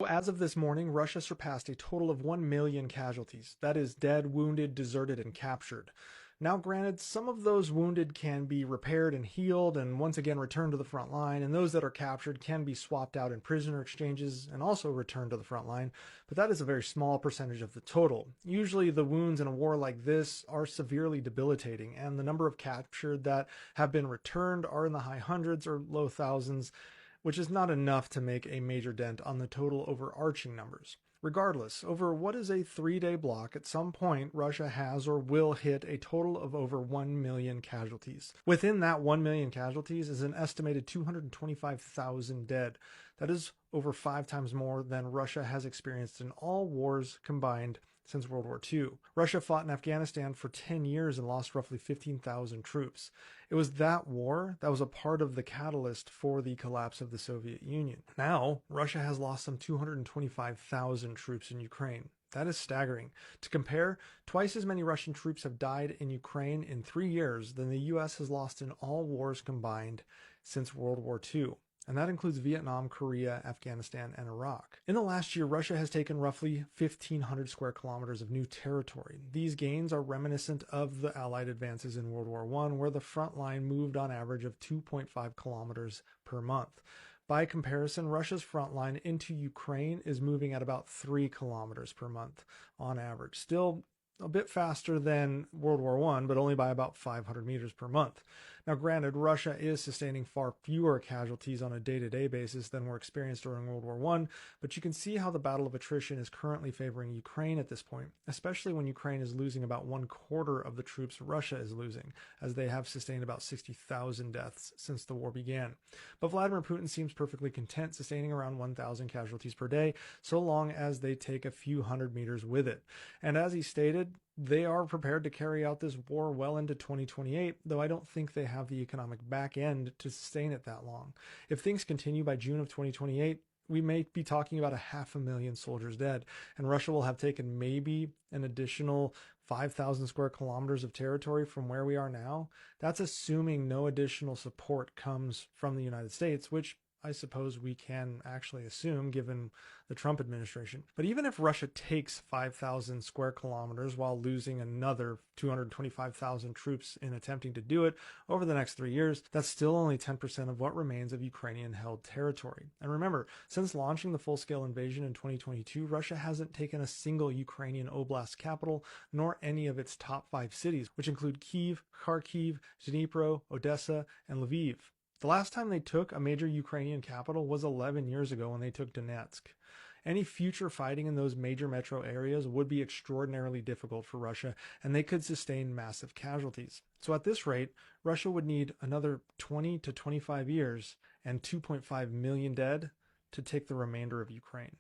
As of this morning, Russia surpassed a total of 1 million casualties. That is dead, wounded, deserted, and captured. Now, granted, some of those wounded can be repaired and healed and once again returned to the front line, and those that are captured can be swapped out in prisoner exchanges and also returned to the front line, but that is a very small percentage of the total. Usually the wounds in a war like this are severely debilitating, and the number of captured that have been returned are in the high hundreds or low thousands, which is not enough to make a major dent on the total overarching numbers. Regardless, over what is a 3-day block, at some point Russia has or will hit a total of over 1 million casualties. Within that 1 million casualties is an estimated 225,000 dead. That is over 5 times more than Russia has experienced in all wars combined since World War II. Russia fought in Afghanistan for 10 years and lost roughly 15,000 troops. It was that war that was a part of the catalyst for the collapse of the Soviet Union. Now, Russia has lost some 225,000 troops in Ukraine. That is staggering. To compare, twice as many Russian troops have died in Ukraine in 3 years than the US has lost in all wars combined since World War II. And that includes Vietnam, Korea, Afghanistan, and Iraq. In the last year, Russia has taken roughly 1,500 square kilometers of new territory. These gains are reminiscent of the Allied advances in World War I, where the front line moved on average of 2.5 kilometers per month. By comparison, Russia's front line into Ukraine is moving at about 3 kilometers per month on average. Still a bit faster than World War I, but only by about 500 meters per month. Now, granted, Russia is sustaining far fewer casualties on a day-to-day basis than were experienced during World War I, but you can see how the battle of attrition is currently favoring Ukraine at this point, especially when Ukraine is losing about 1/4 of the troops Russia is losing, as they have sustained about 60,000 deaths since the war began. But Vladimir Putin seems perfectly content sustaining around 1,000 casualties per day, so long as they take a few hundred meters with it. And as he stated, they are prepared to carry out this war well into 2028, though I don't think they have the economic back end to sustain it that long. If things continue by June of 2028, we may be talking about 500,000 soldiers dead, and Russia will have taken maybe an additional 5,000 square kilometers of territory from where we are now. That's assuming no additional support comes from the United States, which I suppose we can actually assume given the Trump administration. But even if Russia takes 5,000 square kilometers while losing another 225,000 troops in attempting to do it over the next 3 years, that's still only 10% of what remains of Ukrainian-held territory. And remember, since launching the full-scale invasion in 2022, Russia hasn't taken a single Ukrainian oblast capital, nor any of its top 5 cities, which include Kyiv, Kharkiv, Dnipro, Odessa, and Lviv. The last time they took a major Ukrainian capital was 11 years ago when they took Donetsk. Any future fighting in those major metro areas would be extraordinarily difficult for Russia, and they could sustain massive casualties. So at this rate, Russia would need another 20 to 25 years and 2.5 million dead to take the remainder of Ukraine.